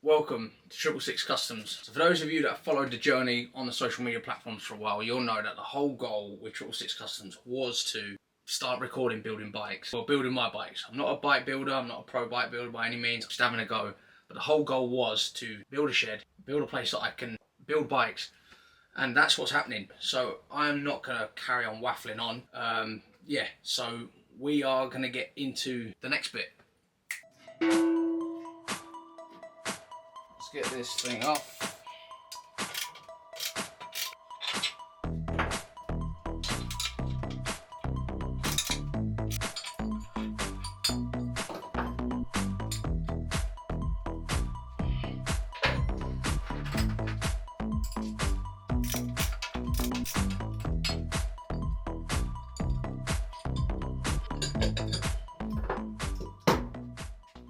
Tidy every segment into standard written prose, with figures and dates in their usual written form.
Welcome to 666 Customs. So for those of you that have followed the journey on the social media platforms for a while, you'll know that the whole goal with 666 Customs was to start recording building bikes, or building my bikes. I'm not a bike builder, I'm not a pro bike builder by any means, I'm just having a go. But the whole goal was to build a shed, build a place that I can build bikes, and that's what's happening. So I'm not going to carry on waffling on. So we are going to get into the next bit. Let's get this thing off.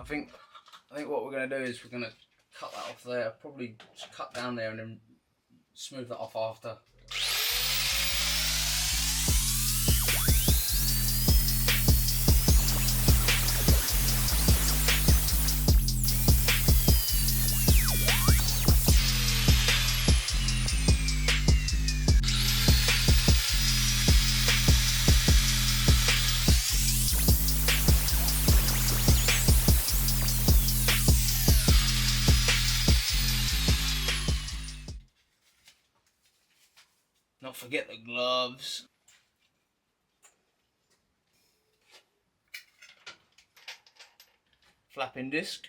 I think what we're going to do is we're going to cut that off there, probably just cut down there and then smooth that off after. Not forget the gloves. Flapping disc.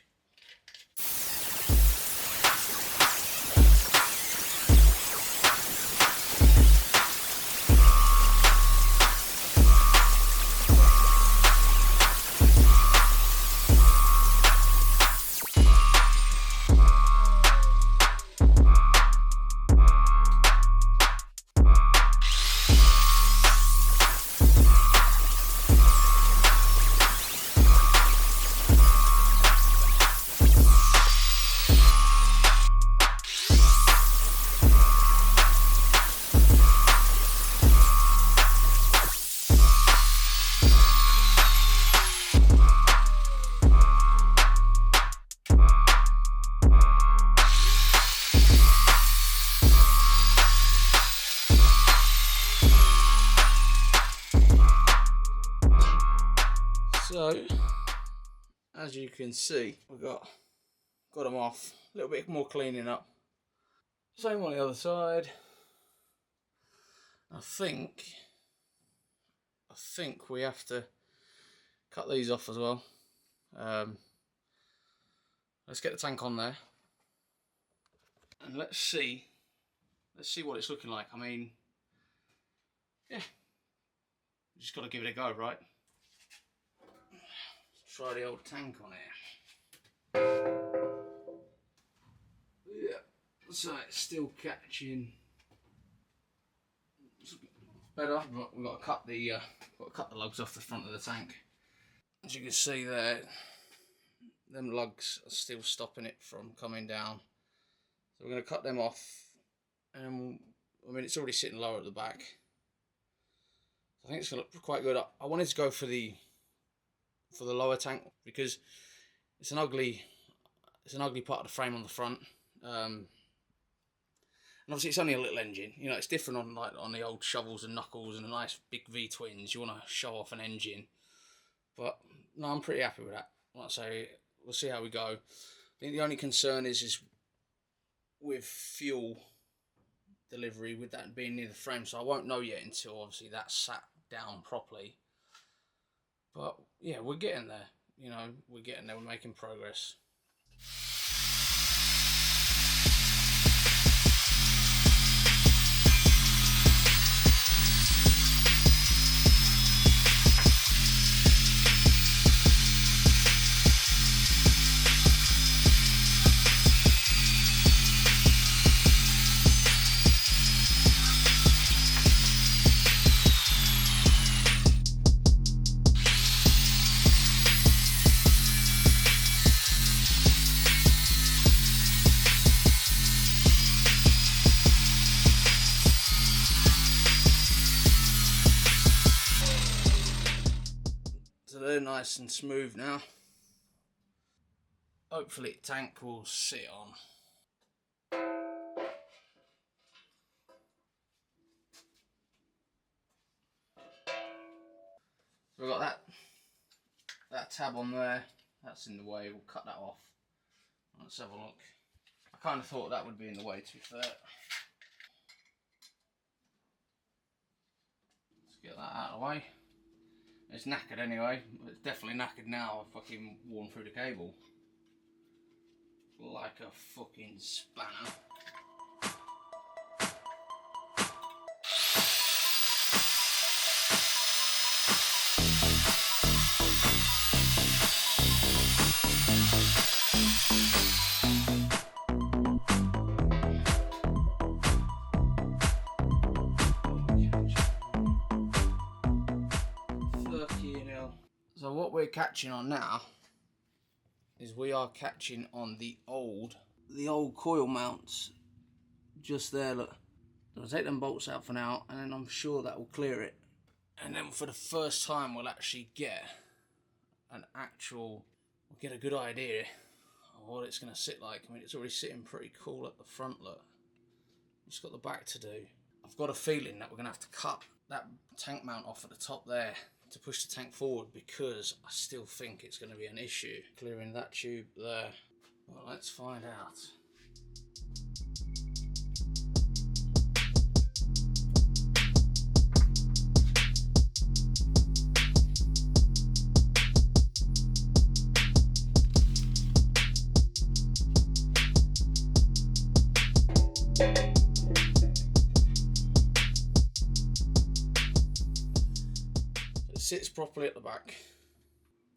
So, as you can see, we've got them off. A little bit more cleaning up. Same on the other side. I think we have to cut these off as well. Let's get the tank on there, and let's see what it's looking like. I mean, yeah, just got to give it a go, right? Try the old tank on here. Yeah, so it's still catching. It's better, but we've got to cut the lugs off the front of the tank. As you can see there, them lugs are still stopping it from coming down. So we're going to cut them off, and I mean it's already sitting lower at the back. So I think it's going to look quite good. I wanted to go for the lower tank because it's an ugly part of the frame on the front, and obviously it's only a little engine. You know, it's different on the old shovels and knuckles and the nice big V-twins. You want to show off an engine, but no, I'm pretty happy with that. Like I say, we'll see how we go. I think the only concern is with fuel delivery, with that being near the frame, so I won't know yet until obviously that's sat down properly. But yeah, we're getting there. You know, we're getting there. We're making progress. So they're nice and smooth now. hopefully the tank will sit on. So we've got that tab on there, that's in the way, we'll cut that off. Let's have a look. I kind of thought that would be in the way, to be fair. Let's get that out of the way. It's knackered anyway, but it's definitely knackered now. I've fucking worn through the cable. Like a fucking spanner. 30 mil. So what we're catching on now is we are catching on the old coil mounts just there. Look, I'll take them bolts out for now, and then I'm sure that will clear it. And then for the first time, we'll actually get we'll get a good idea of what it's going to sit like. I mean, it's already sitting pretty cool at the front. Look, just got the back to do. I've got a feeling that we're going to have to cut that tank mount off at the top there to push the tank forward, because I still think it's going to be an issue clearing that tube there. Well, let's find out. It sits properly at the back.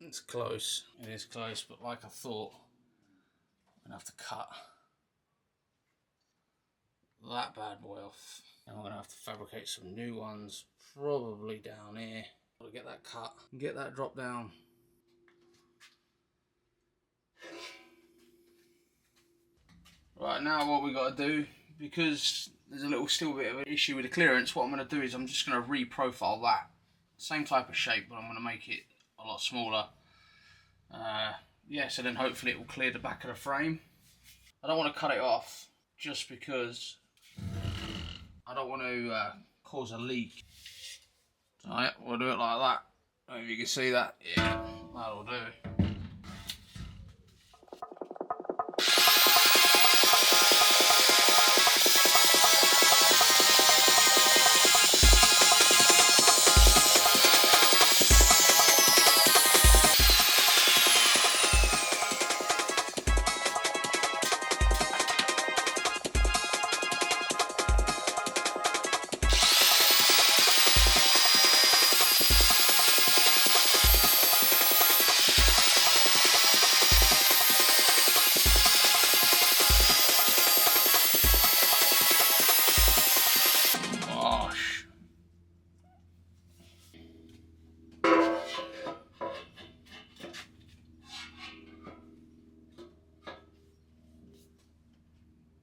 It's close. It is close, but like I thought, I'm going to have to cut that bad boy off. And we're going to have to fabricate some new ones, probably down here. Got to get that cut and get that drop down. Right, now what we got to do, because there's still a bit of an issue with the clearance, what I'm going to do is I'm just going to re-profile that. Same type of shape, but I'm going to make it a lot smaller. Yeah, so then hopefully it will clear the back of the frame. I don't want to cut it off just because I don't want to cause a leak. So yeah, we'll do it like that. I don't know if you can see that. Yeah, that'll do.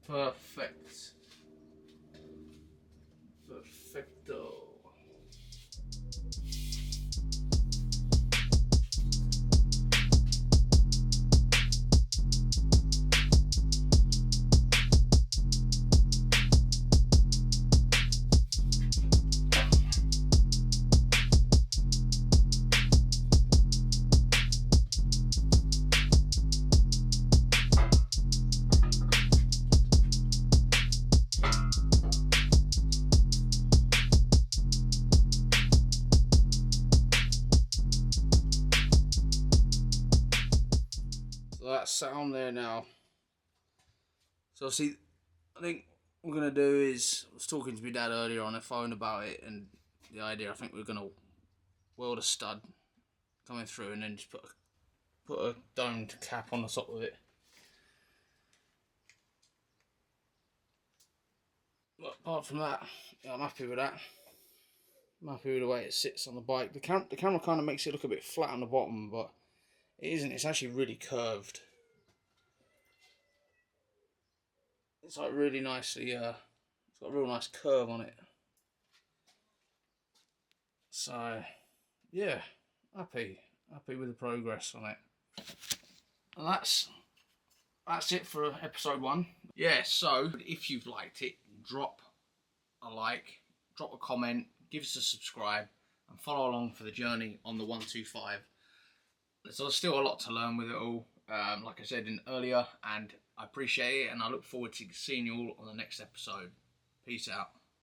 Perfect. Perfecto. That's sat on there now. So see, I think what we're going to do is, I was talking to my dad earlier on the phone about it, and the idea, I think we're going to weld a stud coming through and then just put a domed cap on the top of it. But apart from that, yeah, I'm happy with that. I'm happy with the way it sits on the bike. The camera kind of makes it look a bit flat on the bottom, but it isn't. It's actually really curved. It's like really nicely, it's got a real nice curve on it. So, yeah, happy with the progress on it. And that's that's it for episode 1. Yeah, so if you've liked it, drop a like, drop a comment, give us a subscribe, and follow along for the journey on the 125. There's still a lot to learn with it all, like I said earlier, and I appreciate it, and I look forward to seeing you all on the next episode. Peace out.